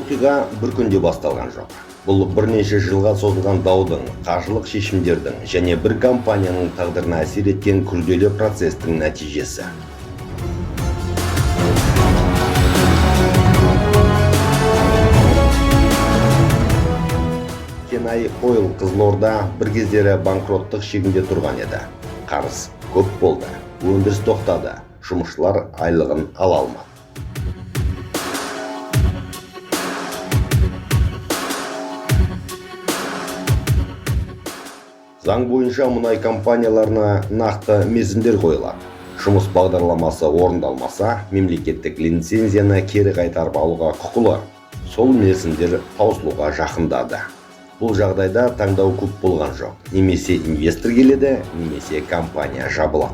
оқиға бір күнде басталған жоқ. Бұл бірнеше жылға созылған даудың, қаржылық шешімдердің және бір компанияның тағдырына әсер еткен күрделі процестің нәтижесі. Kenai Oil Қызылорда бір кездері банкроттық шегінде тұрған еді. Қарыз көп болды, өндіріс тоқтады, жұмысшылар айлығын ала алмады. Заң бойынша мұнай компанияларына нақты мерзімдер қойылады. Жұмыс бағдарламасы орындалмаса, мемлекеттік лицензияны кері қайтарып алуға құқылы. Сол мерзімдер таусылуға жақындады. Бұл жағдайда таңдау көп болған жоқ. Немесе инвестор келеді, немесе компания жабылады.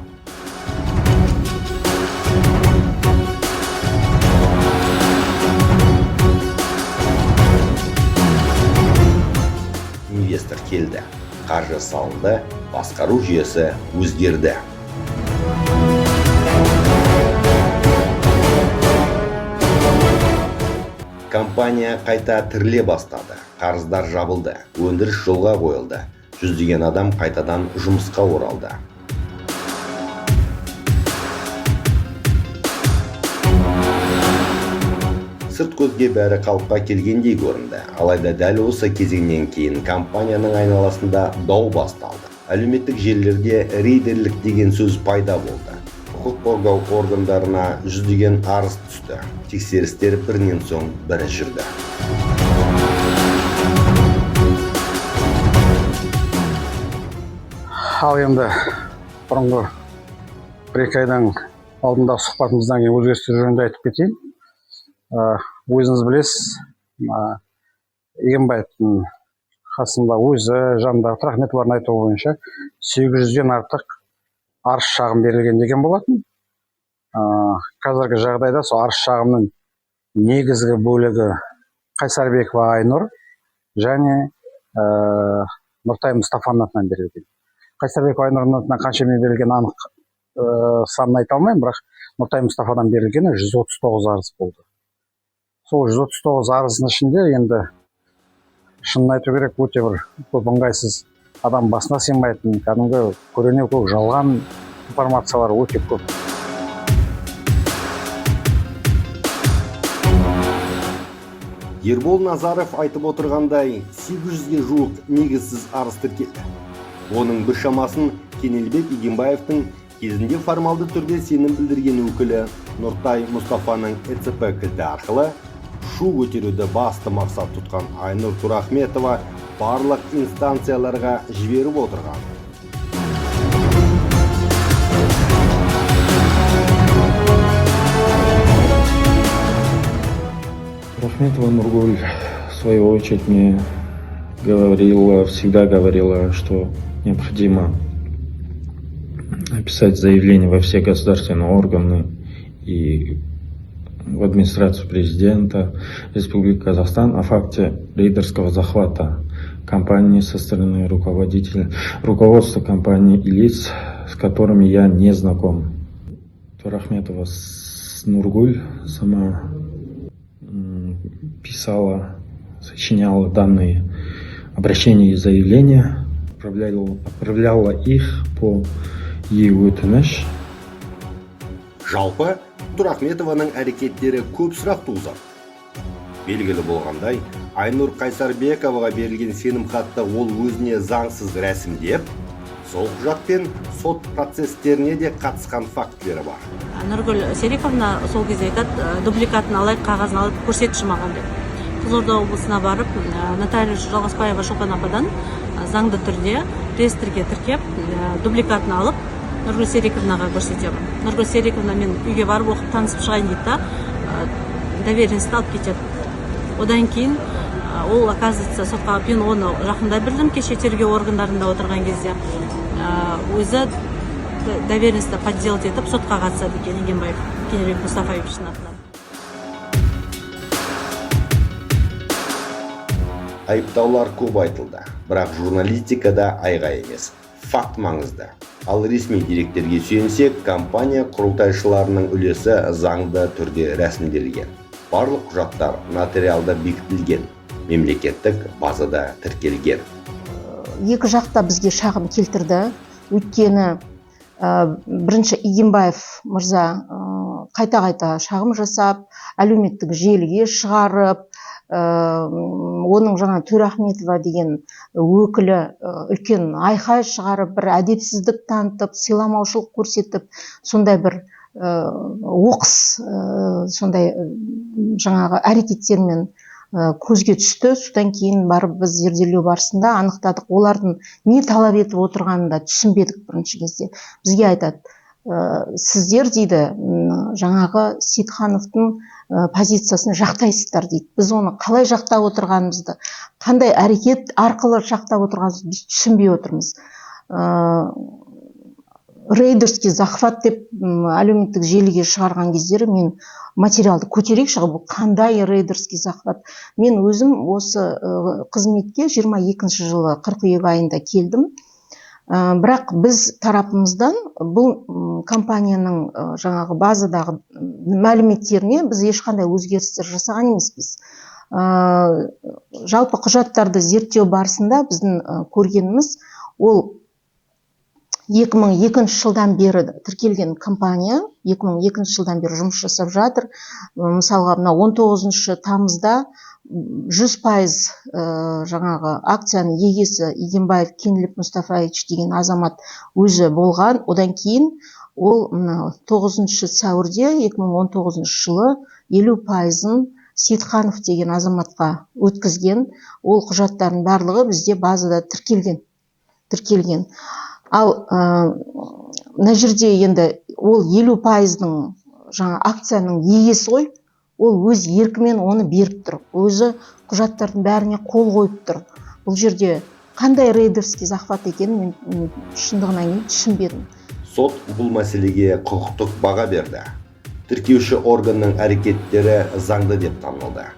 Инвестор келді. Қаржы салынды, басқару жүйесі өзгерді. Компания қайта тіріле бастады. Қарыздар жабылды, өндіріс жолға қойылды. Жүздеген адам қайтадан жұмысқа оралды. Сырт көзге бәрі қалыпқа келгендей көрінді. Алайда дәл осы кезеңнен кейін компанияның айналасында дау басталды. Әлеуметтік желілерде рейдерлік деген сөз пайда болды. Құқық қорғау органдарына жүздеген арыз түсті. Тексерістер бірінен соң бірі жүрді. Ал енді бұрынғы бір-екі айдан алдында сұхбатымыздан кейін өзгерістер жөнінде айтып кетейін. Өзіңіз білесіз, Егенбаевтың қасында өзі жанындағы Рахметовтың айтуы бойынша 800-ден артық арыз шағым берілген деген болатын. Қазіргі жағдайда сол арыз шағымның негізгі бөлігі Қайсарбекова Айнұр және Нұртай Мұстафаның атынан берілген. Қайсарбекова Айнұрдың атынан қанша берілген анық санын айта алмаймын, бірақ Нұртай Мұстафадан берілгені 139 арыз болды. Сол 139 арыздың ішінде енді шынын айту керек, өте бір көп ыңғайсыз, адам басына сыймайтын, кәдімгі көрінеу көп жалған информациялар өте көп. Ербол Назаров айтып отырғандай, 800-ге жуық негізсіз арыз тіркелді. Оның біршамасын Кенелбек Егенбаевтың кезінде формалды түрде сенім білдірген өкілі Нұртай Мұстафаның ЭЦП кілті арқылы шу көтеруді басты мақсат тұтқан Айнұр Турахметова барлық инстанцияларға жіберіп отырған. Турахметова Нургуль в свою очередь мне всегда говорила, что необходимо написать заявление во все государственные органы и в администрацию президента Республики Казахстан о факте рейдерского захвата компании со стороны руководства компании и лиц, с которыми я не знаком. Турахметова Нургуль сама писала, сочиняла данные обращения и заявления, отправляла их по ЕУТНШ. Жалпы, Турахметованың әрекеттері көп сұрақ туғызады. Белгілі болғандай, Айнұр Қайсарбековаға берілген сенім хатты ол өзіне заңсыз рәсімдеп, сол құжатпен сот процестеріне де қатысқан фактілері бар. Нұргүл Сериковна сол кезде айтады, дубликатын алайық, қағазын алып көрсетші маған деп. Қызылорда облысына барып, нотариус Жалғасбаева Шолпан ападан заңды түрде реестрге тіркеп, дубликатын алып, Нұргүл Сериковнаға көрсетемін. Нұргүл Сериковна мен үйге барып оқып танысып шығайын дейді да, доверенностьті алып кетеді. Одан кейін ол, оказывается, сотқа мен оны жақында білдім, кеше тергеу органдарында отырған кезде. Өзі доверенностьті подделать етіп, сотқа қатысады екен Егенбаев Кенелбек Мұстафаевичтің атынан. Айыптаулар көп айтылды, бірақ журналистикада айға емес. Факт маңызды. Ал ресми деректерге сүйенсек, компания құрылтайшыларының үлесі заңды түрде рәсімделген. Барлық құжаттар нотариалда бекітілген, мемлекеттік базада тіркелген. Екі жақта бізге шағым келтірді. Өйткені бірінші Игенбаев мырза қайта шағым жасап, әлеуметтік желіге шығарып, оның жаңа Төрахметова деген өкілі үлкен айқай шығарып, бір әдепсіздік танытып, сыйламаушылық көрсетіп, сондай бір оқыс сондай жаңағы әрекеттермен көзге түсті. Содан кейін барып біз зерделеу барысында анықтадық. Олардың не талап етіп отырғанын да түсінбедік бірінші кезде. Бізге айтады, сіздер дейді, жаңағы Сейітхановтың позициясын жақтайсыздар дейді. Біз оны қалай жақтап отырғанымызды, қандай әрекет арқылы жақтап отырғанымызды біз түсінбей отырмыз. Рейдерский захват деп әлеуметтік желіге шығарған кездері мен материалды көтерейікші, бұл қандай рейдерский захват. Мен өзім осы қызметке 22 жылы қыркүйек айында келдім. Бірақ біз тарапымыздан бұл компанияның жаңағы базадағы мәліметтеріне біз ешқандай өзгерістер жасаған емеспіз. Жалпы құжаттарды зерттеу барысында біздің көргеніміз, ол 2002 жылдан бері тіркелген компания, 2002 жылдан бері жұмыс жасап жатыр. Мысалға, 19 тамызда 100% жаңағы акцияның егесі Игенбаев Кенилбек Мұстафаевич деген азамат өзі болған. Одан кейін ол 9 сәуірде 2019 жылы 50%-ын Сейітханов деген азаматқа өткізген. Ол құжаттардың барлығы бізде базада тіркелген. Ал мына жерде енді ол 50%-ның жаңа акцияның егесі ғой, ол өз еркімен оны беріп тұр. Өзі құжаттардың бәріне қол қойып тұр. Бұл жерде қандай рейдерский захват екенін мен шындығынан түсінбедім. Сот бұл мәселеге құқықтық баға берді. Тіркеуші органның әрекеттері заңды деп танылды.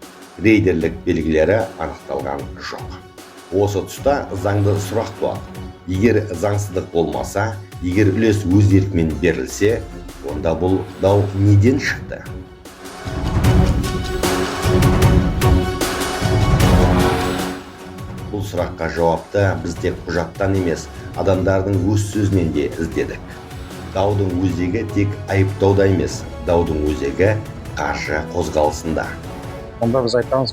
Рейдерлік белгілері анықталған жоқ. Осы тұста заңды сұрақ туады. Егер заңсыздық болмаса, егер үлес өз еркімен берілсе, онда бұл дау неден шықты? Бұл сұраққа жауапты біз тек құжаттан емес, адамдардың өз сөзінен де іздедік. Даудың өзегі тек айыптауда емес, даудың өзегі қаржы қозғалысында. Онда біз айтамыз,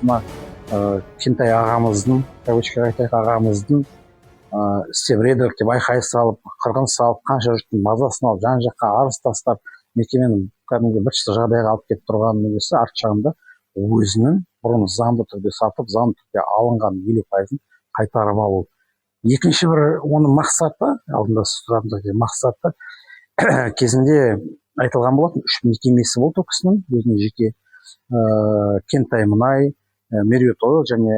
Кентай ағамыздың, ағамыздың істеп рейдерлік деп айқай салып, қырғын салып, қанша жұрттың мазасын алып, жан жаққа арыз тастап, мекеменің кәдімгі бір жағдайға алып кетіп тұрған немесе арт жағында өзінің бұрын заңды түрде сатып, заңды түрде алынған 50%-ын қайтарып алу. Екінші бір оның мақсаты, алдында сұрағымдағы мақсаты, кезінде айтылған болатын, 3 мекемесі болды кісінің, өзінің жеке Кентай мұнай, Мериот Ойл және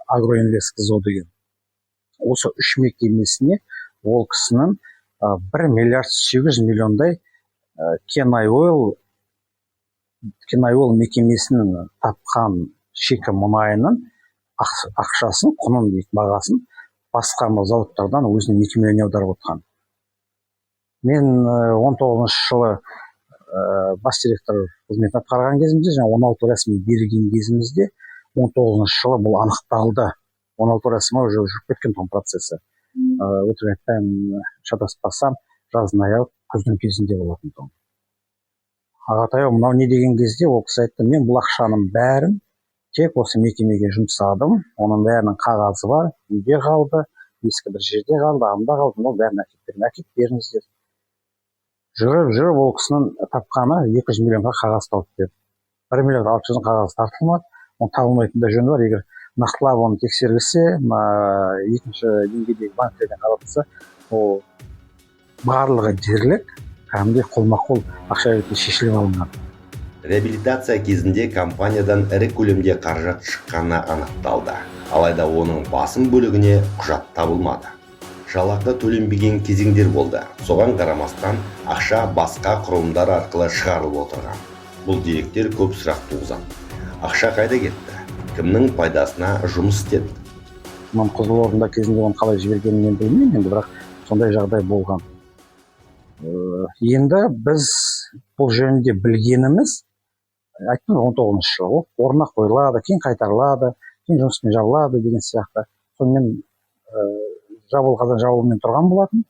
Агроинвест Қызо деген. Осы 3 мекемесіне ол кісінің 1 миллиард 800 миллиондай Кенай Ойл мекемесінің тапқан шикі мұнайының ақшасын, құнын бағасын басқа зауыттардан өзінің мекемелеріне аударып отқан. Мен 19 жылы бас директор қызметін атқарған кезімде, және 16 рәсімі берілген кезімізде, 19 жылы бұл анықталды. 16 рәсімі уже жүріп кеткен том процесі. Өтірік айтпаймын, шатаспасам, жаздың аяғы күздің кезінде болатын том. Ағатай, мынау не деген кезде ол кісі айтты, мен бұл ақшаның бәрін тек осы мекемеге жұмсадым. Оның бәрінің қағазы бар, үйде қалды, ескі бір жерде қалды, ағымда қалды, ол бәрін әкеп беріңіздер. Жүріп ол кісінің тапқаны 200 миллионға қағаз тауып берді. 1 миллиард 600 қағаз тартылмады. Оны табылмайтын да жөні бар. Егер нақтылап оны тексерілсе, екінші деңгейдегі банктерден қаратылса, ол барлығы дерлік, кәдімгідей қолма-қол ақша ретінде шешіліп алынған. Реабилитация кезінде компаниядан ірі көлемде қаражат шыққаны анықталды. Алайда оның басым бөлігіне құжат табылмады. Жалақы төленбеген кезеңдер болды. Соған қарамастан ақша басқа құрылымдар арқылы шығарылып отырған. Бұл деректер көп сұрақ туғызады. Ақша қайда кетті? Кімнің пайдасына жұмыс істеді? Мен Қызылордада кезінде оны қалай жібергенін мен білмеймін, енді бірақ сондай жағдай болған. Енді біз бұл жөнінде білгеніміз, айттым 19-шы жылы ол орнына қойылады, кейін қайтарылады, кейін жұмыспен жабылады деген сияқты. Сонымен жабылғадан жабылумен тұрған болатын.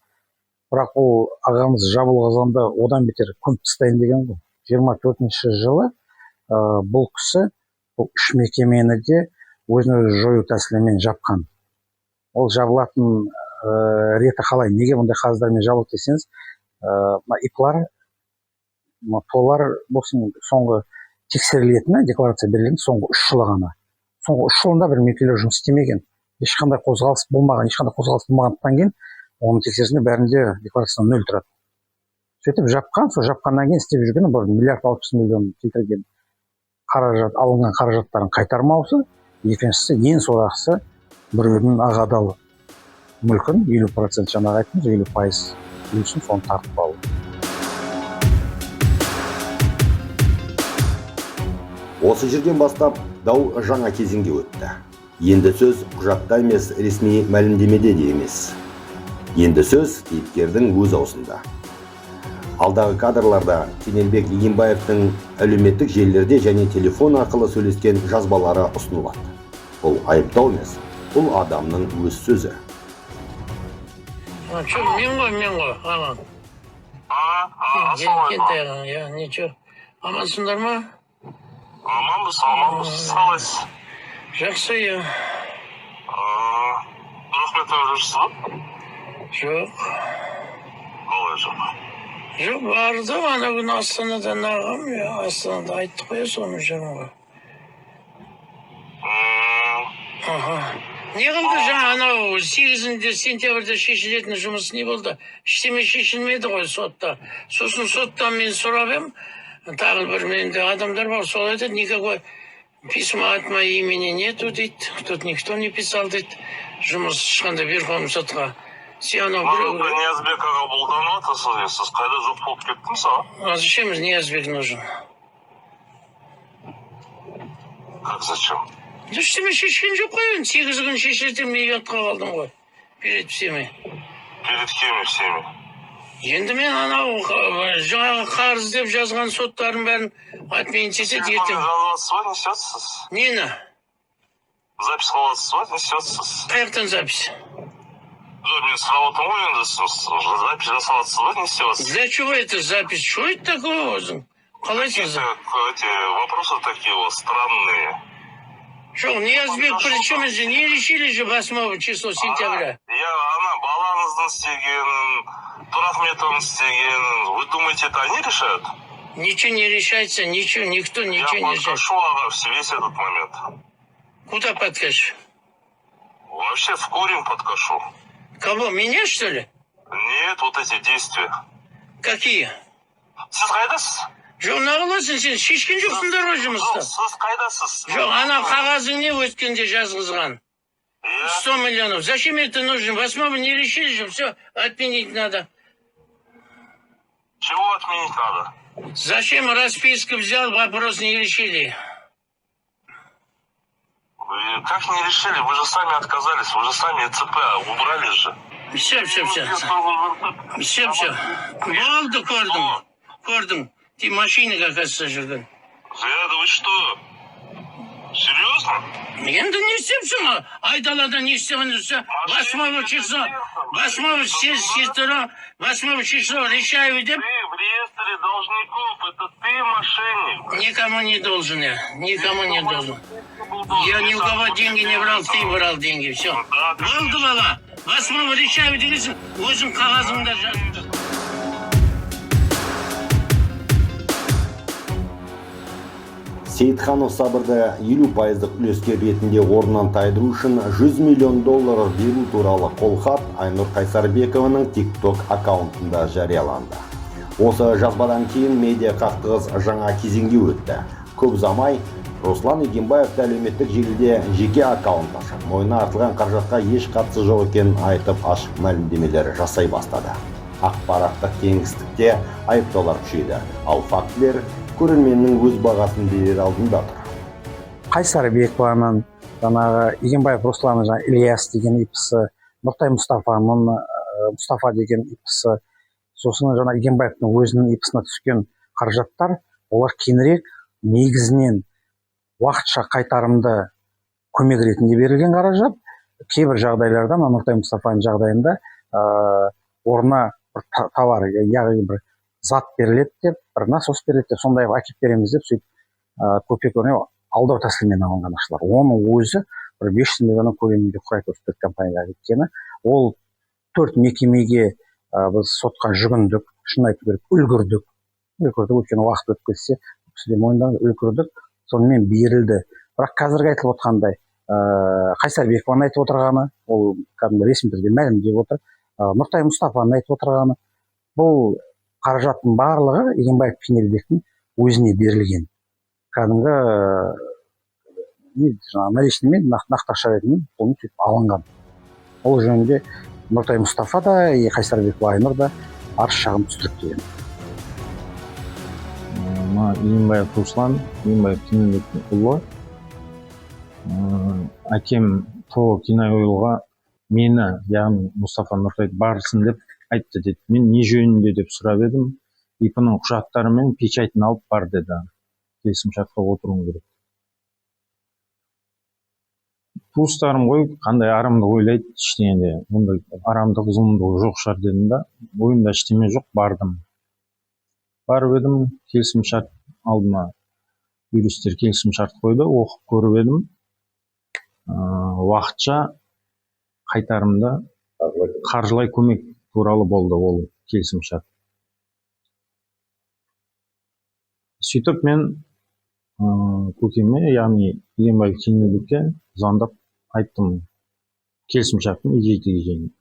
Бірақ ол ағамыз жабылғанда одан бетер көміп тастайын деген ғой. 24-ші жылы бұл кісі бұл 3 мекемені де өзін өзі жою тәсілімен жапқан. Ол жабылатын реті қалай, неге бұндай қағаздармен жабылды десеңіз, иплар, толар болсын соңғы тексерілетіні, декларация берілген соңғы 3 жылы ғана. Соңғы 3 жылында бір мекемелер жұмыс істемеген. Ешқандай қозғалыс болмағандықтан кейін оның тексерісінде бәрінде декларациядан 0 тұрады. Сөйтіп жапқан, сол жапқаннан кейін істеп жүргені бір миллиард 600 миллион келтірген қаражат, алынған қаражаттарын қайтармаусы, екіншісі ең сорақысы біреудің ағадал мүлкін 50% жаңағы айттыңыз, 50% үлесін соны тартып алу. Осы жерден бастап дау жаңа кезеңге өтті. Енді сөз құжатта емес, ресми мәлімдемеде де емес. Енді сөз кейіпкердің өз аузында. Алдағы кадрларда Кенелбек Игенбаевтың әлеуметтік желілерде және телефон арқылы сөйлескен жазбалары ұсынылады. Бұл айыптау емес, бұл адамның өз сөзі. Мен ғой, ағам. Кентайған, нечо. Амансыңдар ма? Аманбыз, салайсыз. Жақсы, Рахметов жүрсіз ба? Жоқ. Қалай жоқ? Жоқ, барды, ана күн Астанадан ағам, Астанада айтты қоя соны жаңағы. Не қылды жаңа анау 8 сентябрьде шешілетін жұмыс не болды? Ештеме шешілмеді ғой сотта. Сосын соттан мен сұрап ем, тағы бір менде адамдар бар, сол айтады, никакой письма от моего имени нету дейді. Тут никто не писал дейді. Жұмыс ешқандай Верховный сотқа. Ниязбек аға болданып атасыз, сіз қайда жоқ болып кеттіңіз, а? Зачем Ниязбек нужен? Как зачем? Ештеме шешкен жоқ қой, 8 күн шешілді, мен ұятқа қалдым ғой. Перед всеми. Перед всеми. Енді мен анау жаңағы қарыз деп жазған соттарын бәрін отменить етеді ертең. Жазыватсыз ба, несетсіз? Нені? Запись қыласыз ба, несетсіз? Қаяқтан запись? Жоқ, мен сұрап отырмын ғой енді, запись жасаватсыз ба, несетсіз? Для чего это запись? Что это такое өзің? Қалайсың? Эти вопросы такие вот странные. Жоқ, Ниязбек при чем же? Не решили же 8 числа сентября. Ана балаңыздың істегенін, Турахметовның істегенін, вы думаете, это они решают? Ничего не решается, ничего, никто ничего не решает. Я подкашу, ага, весь этот момент. Куда подкашешь? Вообще в корень подкашу. Кого, меня что ли? Нет, вот эти действия. Какие? Сіз қайдасыз? Жоқ, нағыласың сен, шешкен жоқсыңдар ғой жұмыста. Сіз қайдасыз? Жоқ, ана қағазың не өткенде жазғызған? 100 миллионов. Зачем это нужно? 8 не решили же, все, отменить надо. Чего отменить надо? Зачем расписку взял, вопрос не решили? Как не решили? Вы же сами отказались, вы же сами ЦП убрали же. Все. Болды, көрдім. Ты машинаға қатыса жүрген. Зияда, вы что? Серьезно? Енді не істепсің? Айдалада не істемін? 8 число решаю деп. Ты в реестре должников, это ты мошенник. Никому не должен я, никому не должен. Я ни у кого деньги не брал, ты брал деньги, все. Болды бала, 8 решаю дегенсің, өзің қағазыңда жазып. Сейітханов Сабырды 50% үлескер ретінде орнынан тайдыру үшін $100 миллион беру туралы қолхат Айнұр Қайсарбекованың TikTok аккаунтында жарияланды. Осы жазбадан кейін медиа қақтығыс жаңа кезеңге өтті. Көп замай Руслан Игенбаев әлеуметтік желіде жеке аккаунт ашып, мойнына артылған қаражатқа еш қатысы жоқ екенін айтып ашық мәлімдемелер жасай бастады. Ақпараттық кеңістікте айыптаулар күшейді, ал фактілер көрерменнің өз бағасын берер алдында тұр. Қайсарбекованың, жаңағы Игенбаев Руслан, Ильяс деген ипысы, Нұртай Мұстафа деген ипысы, сосын жаңа Игенбаевтың өзінің ипысына түскен қаражаттар, олар кейінірек негізінен уақытша қайтарымды көмек ретінде берілген қаражат. Кейбір жағдайларда, Нұртай Мұстафаның жағдайында орнына бір товар, яғни бір зат беріледі деп, бір насос беріледі деп, сондай әкеп береміз деп, сөйтіп көпек өрнек алдау тәсілімен алынған ақшалар. Оның өзі бір 500 миллион көлемінде құрайды осы компанияға. Өйткені ол 4 мекемеге біз сотқа жүгіндік, шын айту керек, үлгірдік, өйткені уақыт өтіп кетсе, сізде мойындаңыз, үлгірдік, сонымен берілді. Бірақ қазіргі айтылып отқандай, Қайсарбекованың айтып отырғаны, ол кәдімгі ресми түрде мәлімдеп отыр. Нұртай Мұстафаның айтып отырғаны, бұл қаражаттың барлығы Игенбаев Кенелбектің өзіне берілген. Кәдімгі наличныймен, нақты ақша ретінде оны сөйтіп алынған. Ол жөнінде Нұртай Мұстафа да, Қайсарбекова Айнұр да арыз шағым түсіріп деген. Игенбаев Руслан, Игенбаев Кенелбектің ұлы. Әкем то киноойылға мені, яғни Мұстафа Нұртайды барсын деп айтты деді. Мен не жөнінде деп сұрап едім. ИП-ның құжаттары мен печатын алып бар деді. Келісімшартқа отыруым керек. Туыстарым ғой, қандай арамдық ойлайды, ештеңеде. Ондай арамдық, зұлымдық жоқ шығар дедім да. Ойымда ештеңе жоқ, бардым. Барып едім, келісімшарт алдыма юристтер келісімшарт қойды, оқып көріп едім. Уақытша қайтарымда қаржылай көмек туралы болды ол келісімшарт. Сөйтіп мен көкеме, яғни Игенбаев Кенелбекке звондап айттым, келісімшарттың егей-тегейін.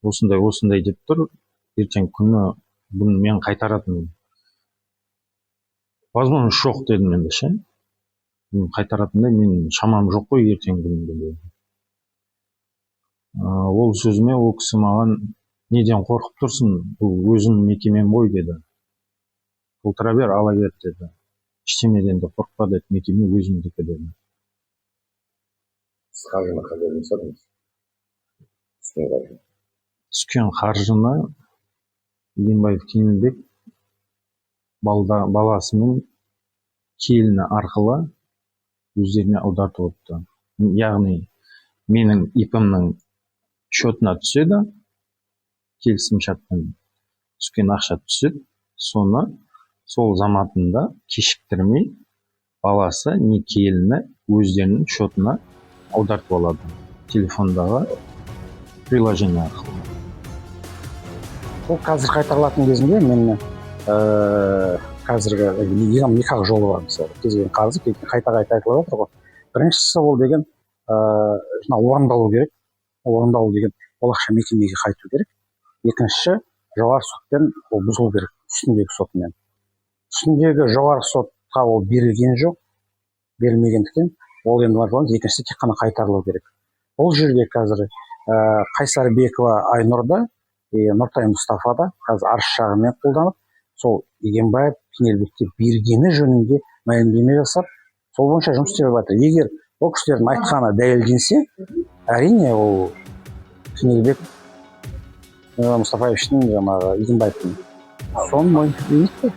Осындай деп тұр, ертең күні бұны мен қайтаратынмын. Возможно, жоқ дедім енді ше. Қайтаратындай мен шамам жоқ қой ертең күнінде. Ол сөзіме ол кісі маған неден қорқып тұрсың, бұл өзің мекемем ғой деді. Отыра бер, ала бер деді. Ештемеден де қорықпа деді, мекеме өзімдікі деді. Қаржыны қандай жұмсадыңыз? Түскен қаржыны Игенбаев Кенелбек баласы мен келіні арқылы өздеріне аудартып отты. Яғни менің ИП-імнің шотына түседі, келісімшарттан түскен ақша түседі, соны сол заматында кешіктірмей баласы не келіні өздерінің шотына аудартып алады. Телефондағы приложение арқылы. Ол қазір қайтарылатын кезінде мен қазіргі екі жолы бар, мысалы, кезген қарызы қайта айтылып отыр ғой. Біріншісі ол деген орындалу керек. Орындалу деген ол ақша мекемеге қайту керек. Екіншісі жоғары сотпен ол бұзылу керек, үстіндегі сотмен. Үстіндегі жоғары сотқа ол берілген жоқ, берілмегендіктен ол енді екіншісі тек қана қайтарылу керек. Ол жерге қазір Қайсарбекова Айнұрда, Нұртай Мұстафада қазір арыз шағыммен қолданып, сол Игенбаев Кенелбекке бергені жөнінде мәлімдеме жасап, сол бойынша жұмыс істеп жатыр. Егер ол кісілердің айтқаны дәлелденсе, әрине ол Кенелбек Мұстафаевичтің жаңағы Игенбаевтың соның мойындайды.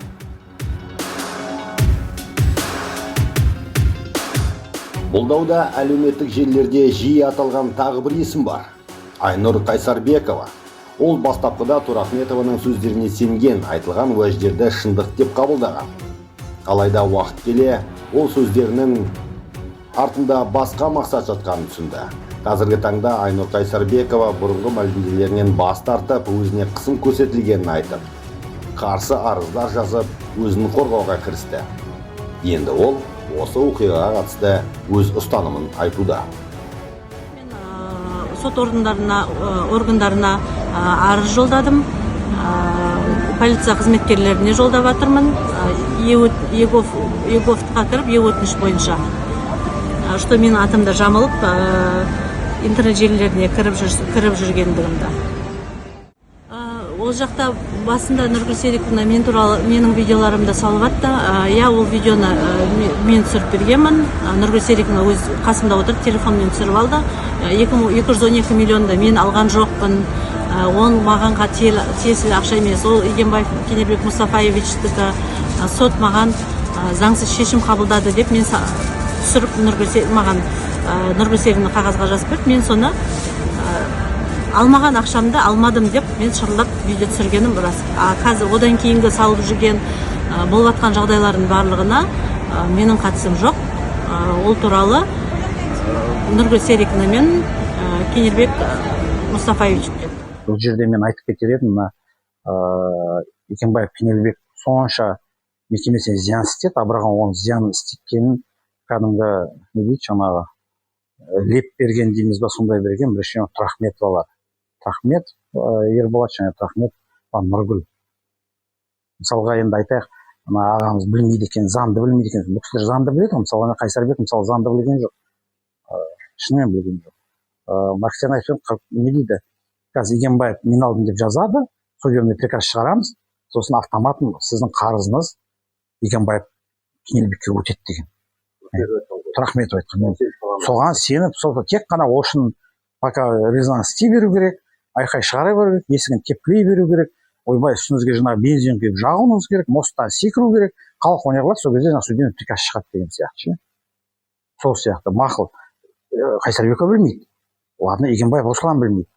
Бұл дауда әлеуметтік желілерде жиі аталған тағы бір есім бар. Айнұр Қайсарбекова. Ол бастапқыда Турахметованың сөздеріне сенген, айтылған уәждерді шындық деп қабылдаған. Алайда уақыт келе, ол сөздерінің артында басқа мақсат жатқанын түсінді. Қазіргі таңда Айнұр Қайсарбекова бұрынғы мәлімделерінен бас тартып, өзіне қысым көрсетілгенін айтып, қарсы арыздар жазып, өзін қорғауға кірісті. Енді ол осы оқиғаға қатысты өз ұстанымын айтуда. Мен сот органдарына арыз жолдадым, полиция қызметкерлеріне жолдап жатырмын, Еговтқа кіріп, өтініш бойынша, что менің атымда жамылып, интернет желілеріне кіріп жүргендігімді. Ол жақта басында Нұргүл Сериковна мен туралы менің видеоларымды салып атты. Ол видеоны мен түсіріп бергенмін. Нұргүл Сериковна өз қасымда отырып, телефонмен түсіріп алды. 212 миллионды мен алған жоқпын. Ол мағанға тиесілі ақша емес. Ол Игенбаев Кенелбек Мұстафаевичтікі. Сот маған заңсыз шешім қабылдады деп мен түсіріп маған Нұргүл Селина қағазға жазып берді. Мен соны алмаған ақшамды алмадым деп мен шырылдап видео түсіргенім рас. Қазір одан кейінгі салып жүрген болып жатқан жағдайлардың барлығына менің қатысым жоқ. Ол туралы Нұргүл Селина мен Кенелбек Мұстафаевич біледі. Бұл жерде мен айтып кетер едім, Икенбаев Кенелбек сонша мекемесіне зиян істеді, бірақ оның зиянын істеткенін кәдімгі не дейді, жаңағы леп берген дейміз ба, сондай берген. Бірінші Трахметовалар. Трахмет Ерболат және Трахмет Нұргүл. Мысалға енді айтайық, ағамыз білмейді екен, заңды білмейді екен. Бұл кісілер заңды біледі, мысалы Қайсарбек мысалы заңды білген жоқ. Шынымен білген жоқ. Максиан айтып не дейді? Қазір Игенбаев мен алдым деп жазады, судебный приказ шығарамыз, сосын автоматын сіздің қарызыңыз Игенбаев Кенелбекке өтеді деген. Трахметов айтқан. Соған сеніп, тек қанаошын пока резонанс істей беру керек, айқай шығара беру керек, есігін тепкілей беру керек, ойбай үстіңізге жаңағы бензин құйып жағуыңыз керек, мосттан секіру керек, халық ойнағылар, сол кезде судебный приказ шығады деген сияқты. Сол сияқты мақұл. Қайсарбеков білмейді. Ладно, Игенбаев Руслан білмейді.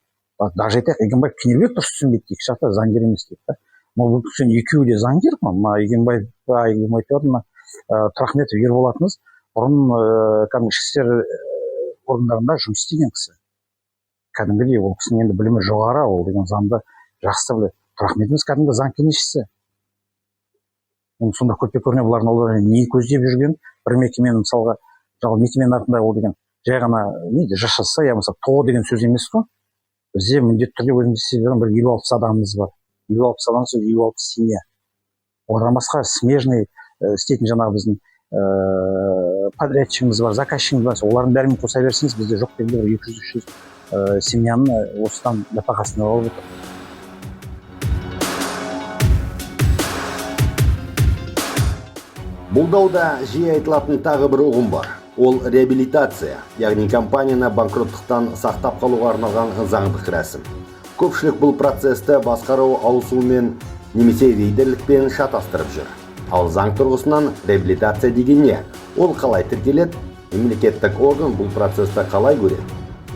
Даже айтайық, Игенбаев Кенелбек дұрыс түсінбейді, екі жақта заңгер емес дейді. Бұл кісінің екеуі де заңгер, Игенбаев Трахметов Ерболатымыз бұрын кәдімгі ішкі істер орындарында жұмыс істеген кісі. Кәдімгідей ол кісінің енді білімі жоғары, ол деген заңды жақсы біледі. Трахметовіміз кәдімгі заң кеңесшісі. Сонда көпке көріне бұлардың олар не көздеп жүрген, бір мекеменің мысалға, жалғыз мекеменің артында ол деген жай ғана ЖШС, я мысалы ТО деген сөз емес қой. Бізде міндетті түрде өзіміз істеп бір 56 адамымыз бар. 56 адам сөз 56 семья. Одан басқа смежный істейтін жаңағы біздің подрядчигіміз бар, заказчигіміз бар. Олардың бәрімен қоса берсеңіз, бізде жоқ дегенде 200-300 семьяны осыдан нәпақасын алып отыр. Бұл дауда жиі айтылатын тағы бір ұғым бар. Ол реабилитация, яғни компанияны банкроттықтан сақтап қалуға арналған заңдық рәсім. Көпшілік бұл процесті басқару ауысуымен немесе рейдерлікпен шатастырып жүр. Ал заң тұрғысынан реабилитация деген не? Ол қалай тіркеледі? Мемлекеттік орган бұл процесті қалай көреді?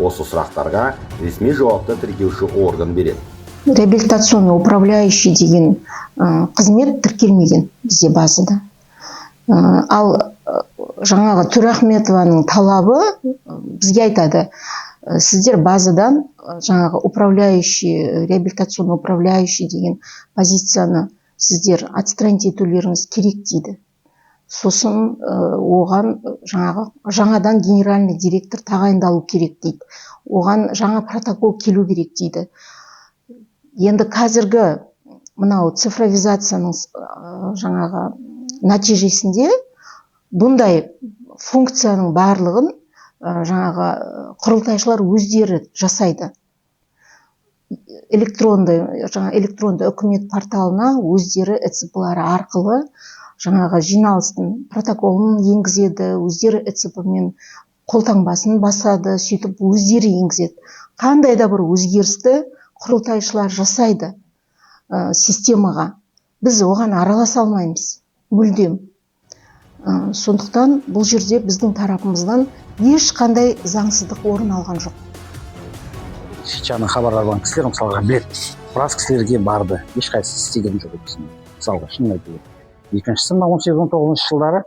Осы сұрақтарға ресми жауапты тіркеуші орган береді. Реабилитационный управляющий деген қызмет тіркелмеген бізде базада. Ал жаңағы Тұрахметованың талабы бізге айтады, сіздер базадан жаңағы управляющий, реабилитационный управляющий деген позицияны сіздер отстранить етулеріңіз керек дейді. Сосын оған жаңадан генеральный директор тағайындалу керек дейді. Оған жаңа протокол келу керек дейді. Енді қазіргі мынау цифровизацияның жаңағы нәтижесінде бұндай функцияның барлығын жаңағы құрылтайшылар өздері жасайды. Электронды үкімет порталына өздері ЭЦП-лары арқылы жаңағы жиналыстың протоколын енгізеді, өздері ЭЦП-мен қолтаңбасын басады, сөйтіп өздері енгізеді. Қандай да бір өзгерісті құрылтайшылар жасайды системаға. Біз оған араласа алмаймыз, мүлдем. Сондықтан бұл жерде біздің тарапымыздан ешқандай заңсыздық орын алған жоқ. Жаңа хабар алған кісілер мысалға біледі, біраз кісілерге барды, ешқайсысы істеген жоқ өткісін. Мысалға шынын айту керек. Екіншісі 18-19 жылдары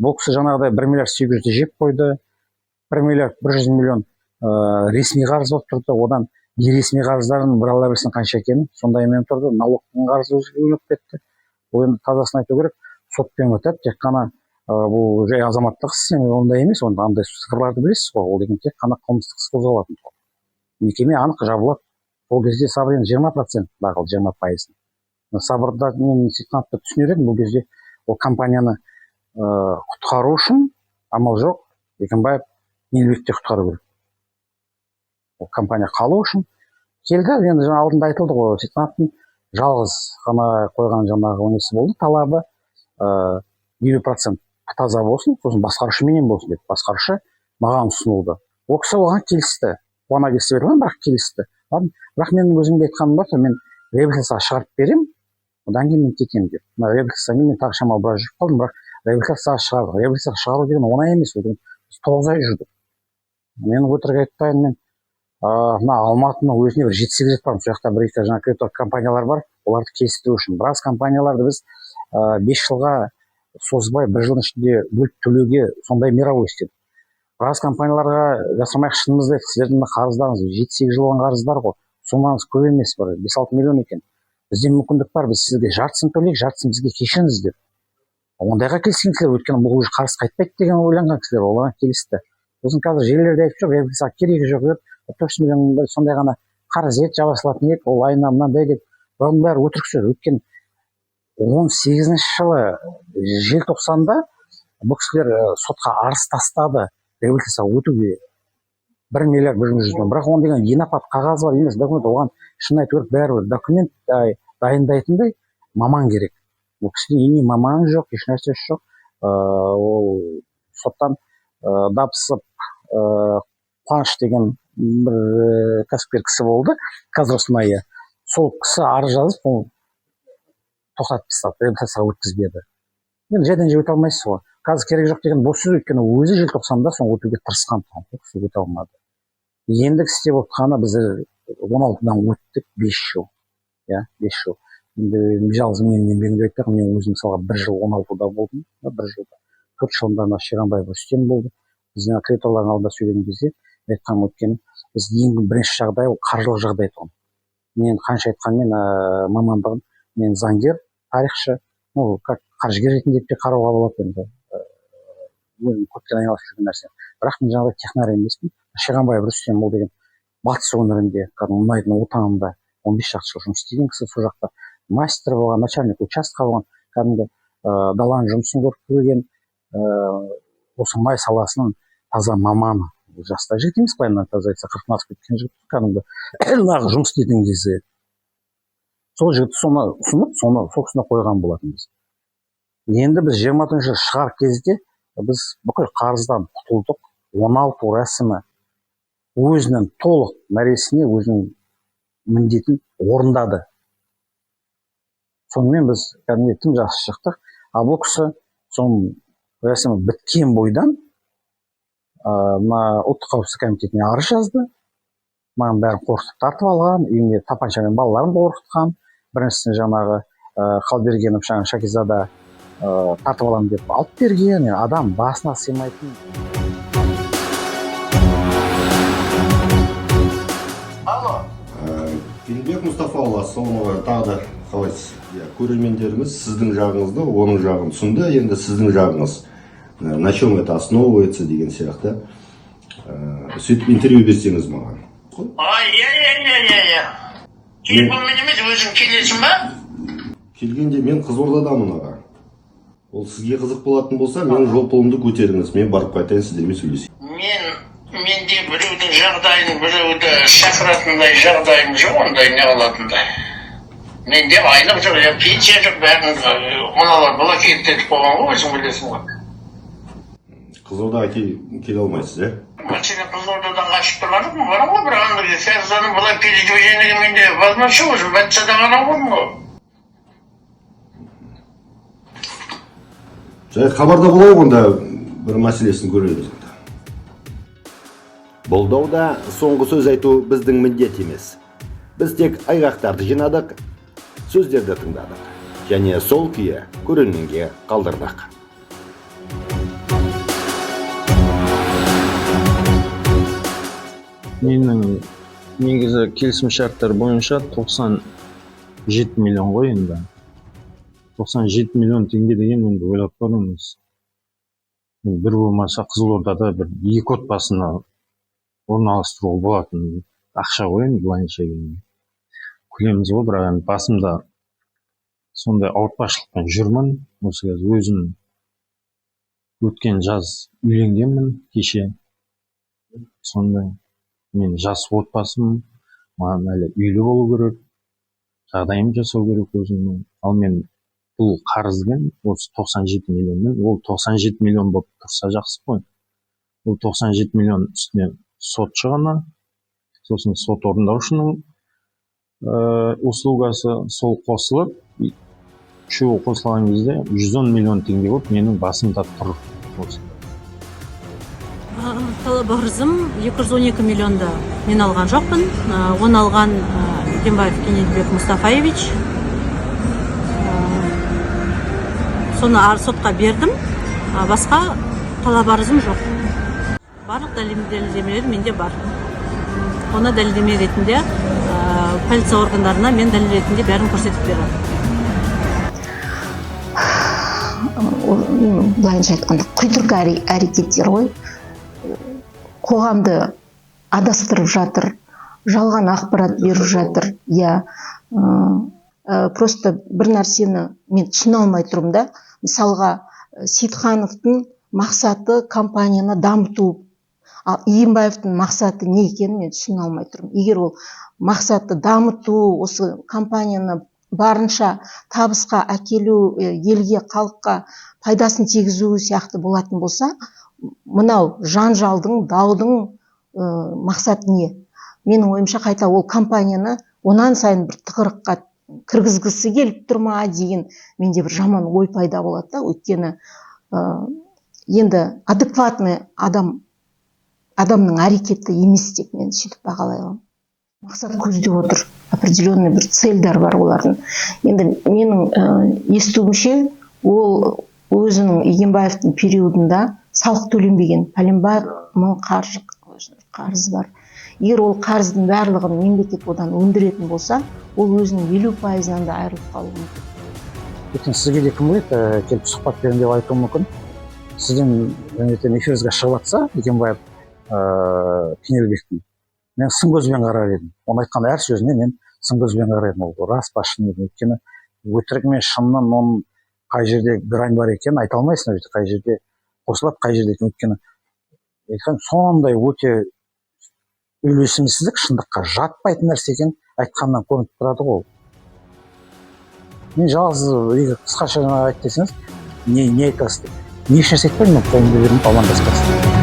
бұл кісі жаңағыдай 1 миллиард 800 жеп қойды, 1 миллиард 100 миллион ресми қарыз болып тұрды, одан бейресми қарыздарын бір алла білсін қанша екенін, сондаймен тұрды, налогтың қарызы өзгеріп кетті. Ол енді тазасын айту керек, сотпен өтеді, тек қана бұл жай азаматтық іс, ондай емес, онда андай сырларды білесіз ғой, ол деген тек қана қылмыстық іс қозғалатын. Мекеме анық жабылады. Ол кезде сабыр 20% бағыл 20%. Сабырда мен ситуацияны түсінер едім, бұл кезде ол компанияны құтқару үшін амал жоқ, Икенбаев Кенелбекті құтқару керек. Ол компания қалу үшін келді, енді жаңа алдында айтылды ғой, ситуацияның жалғыз ғана қойған жаңағы несі болды, талабы 50% таза болсын, сосын басқарушы менен болсын деп, басқарушы маған ұсынылды. Ол кісі оған келісті. Оған келісті берген, бірақ келісті. Бірақ менің өзімде айтқаным бар, мен реабилитацияға шығарып берем, одан кейін мен кетемін деп. Реабилитациядан кейін мен тағы шамалы біраз жүріп қалдым, бірақ реабилитацияға шығардық. Реабилитацияға шығару деген оңай емес. Біз 9 ай жүрдік. Мен өтірік айтпайын, мен мына Алматының өзіне бір 7-8 рет бардым. Сол жақта бір-екі жаңа кредиттік компаниялар бар. Оларды келістіру үшін. Біраз компанияларды біз 5 жылға созбай, 1 жылдың ішінде бөліп төлеуге сондай мировой істедік. Біраз компанияларға жасырмай шынымызды айтып, сіздердің қарыздарыңыз 7-8 жыл болған қарыз бар ғой. Сомаңыз көп емес, бір 5-6 миллион екен. Бізде мүмкіндік бар, біз сізге жартысын төлейік, жартысын бізге кешіріңіз деп. Ондайға келіскен кісілер, өйткені бұл уже қарыз қайтпайды деген ойланған кісілер, оларға келісті. Сосын қазір желілерде айтып жүр, реабилитацияға керегі жоқ деп, 400 миллион сондай ғана қарыз еді, жаба салатын еді, ол айына мынандай деп. Бұның бәрі өтірік сөз. Өйткені 18-ші жылы желтоқсанда бұл кісілер сотқа арыз тастады, реабилитацияға өтуге 1 миллиард 100 миллион. Бірақ оның деген енапат қағаз бар емес, документ. Оған шын айту керек, бәрібір документ дайындайтындай маман керек. Бұл кісіде не маман жоқ, еш нәрсесі жоқ. Ол соттан дабысып Қуаныш деген бір кәсіпкер кісі болды, қазір осындай. Сол кісі арыз жазып, ол тоқтатып тастады, реабилитацияға өткізбеді. Енді жайдан жай өте алмайсыз ғой. Қазір керек жоқ деген бос сөз, өйткені өзі желтоқсанда соны өтуге тырысқан, өте алмады. Ендігі істеп отқаны біз 16-дан өттік 5 жыл. 5 жыл. Енді жалғыз менің еңбегімді айтсақ, мен өзім мысалға 1 жыл 16-да болдым, 1 жылда. 4 жылда Шерғанбаев Рүстем болды. Біз кредиторлардың алдында сөйлеген кезде айтқаным өткені, біз ең бірінші жағдай ол қаржылық жағдай тұғын. Мен қанша айтқанмен мамандығым, мен заңгер, тарихшы, қаржыгер ретінде де қарауға болады енді. Өзім көптен айналысып жүрген нәрсе. Бірақ мен жаңағыдай технарь емеспін. Шерғанбаев Рүстем ол деген батыс өңірінде, мұнайдың отанында 15 шақты жыл жұмыс істеген кісі, сол жақта мастер болған, начальник участка болған, кәдімгі даланың жұмысын көріп көрген, осы мұнай саласының таза маманы. Жаста жігіт емес, былайынан таза айтса, 40-дан асып кеткен жігіт, кәдімгі жұмыс істейтін кезде. Сол жігітті соны ұсынып, сол кісіні қойған болатынбыз. Енді біз 20-шы жылы шығар кезде біз бүкіл қарыздан құтылдық. 16 рәсімі өзінің толық мәресіне өзінің міндетін орындады. Сонымен біз кәдімгі тым жақсы шықтық. Ал бұл кісі соның рәсімі біткен бойдан ұлттық қауіпсіздік комитетіне арыз жазды. Маған бәрін қорқытып тартып алған, үйімде тапаншамен балаларымды қорқытқан. Біріншісін жаңағы Қалбергенов Шакизада тартып аламын деп алып берген, адам басына сыймайтын. Алло. Кенелбек Мұстафаұлы, ассалаумағалейкум. Тағы да қалайсыз? Көрермендеріміз сіздің жағыңызды, оның жағын түсінді. Енді сіздің жағыңыз на чем это основывается деген сияқты. Сөйтіп интервью берсеңіз маған. Телефонмен емес, өзің келесің ба? Келгенде мен Қызылордадамын аға. Ол сізге қызық болатын болса, менің жол пұлымды көтеріңіз. Мен барып қайтайын, сіздермен сөйлесейін. Менде біреудің жағдайын, біреуді шақыратындай жағдайым жоқ, ондай не қылатындай. Менде айлық жоқ, пенсия жоқ, бәрін мыналар блокировать қойған ғой, өзің білесің ғой. Қызылордаға келе алмайсыз, Мәселе Қызылордадан қашып тұрғаным бар ғой, бірақ андай Ферзаның былай передвижениеге менде возможно, өзім бәтсада ғана болдым ғой. Жай хабарда болайық, онда бір мәселесін көреміз. Болдауда соңғы сөз айту біздің міндет емес. Біз тек айғақтарды жинадық, сөздерді тыңдадық. Және сол күйі көрерменге қалдырдық. Менің негізі келісім шарттар бойынша 97 миллион ғой енді. 97 миллион теңге деген енді ойлап көріңіз. Бір болмаса Қызылордада бір 2 отбасына орналастыруға болатын ақша ғой енді былайынша келгенде. Күлеміз ғой, бірақ енді басымда сондай ауыртпашылықпен жүрмін. Осы кезде өзім өткен жаз үйленгенмін кеше. Сондай мен жас отбасым, маған әлі үйлі болу керек, жағдайым жасау керек өзімнің. Ал мен бұл қарызбен, осы 97 миллионмен, ол 97 миллион болып тұрса жақсы қой. Ол 97 миллион үстіне сот шығана, сосын сот орындаушының услугасы сол қосылып, үшеуі қосылған кезде 110 миллион теңге болып менің басымда тұр осы. талап арызым 212 миллионды мен алған жоқпын. Оны алған Игимбаев Кенелбек Мустафаевич. Соны сотқа бердім. Басқа талап арызым жоқ. Барлық дәлелдемелер менде бар. Оны дәлелдеме ретінде полиция органдарына мен дәлел ретінде бәрін көрсетіп беремін. Былайынша айтқанда құйтырқы әрекеттер ғой. Қоғамды адастырып жатыр, жалған ақпарат беріп жатыр. Просто бір нәрсені мен түсіне алмай тұрмын да. Мысалға, Сейітхановтың мақсаты компанияны дамыту, ал Игимбаевтың мақсаты не екенін мен түсіне алмай тұрмын. Егер ол мақсаты дамыту, осы компанияны барынша табысқа әкелу, елге, халыққа пайдасын тигізу сияқты болатын болса, мынау жанжалдың, даудың мақсаты не? Менің ойымша қайта ол компанияны онан сайын бір тығырыққа кіргізгісі келіп тұрма деген менде бір жаман ой пайда болады да. Өйткені енді адекватный адамның әрекеті емес деп мен сөйтіп бағалай аламын. Мақсат көздеп отыр, определенный бір цельдар бар олардың. Енді менің естуімше, ол өзінің Игимбаевтың периодында салық төленбеген, пәленбай мың қарызы бар. Егер ол қарыздың барлығын мемлекет одан өндіретін болса, ол өзінің 50%-нан да айырылып қалуы мүмкін. Ертең сізге де кім біледі, келіп сұхбат беремін деп айтуы мүмкін. Сізден ертең эфиріңізге шығып жатса, Игимбаев Кенелбектің, мен сын көзбен қарар едім. Оны айтқан әр сөзіне мен сын көзбен қарар едім. Ол рас па, шын едім. Өйткені өтірік мен шынның оның қай жерде грань бар екенін айта алмайсың. Қай жерде қосылады, қай жерде екен. Өйткені сондай өте үйлесімсіздік, шындыққа жатпайтын нәрсе екен айтқаннан көрініп тұрады ғой. Мен жалғыз қысқаша айтып десеңіз, не айтасыз деп. Не ешнәрсе айтпаймын, қолымды беріп амандаспайсыз.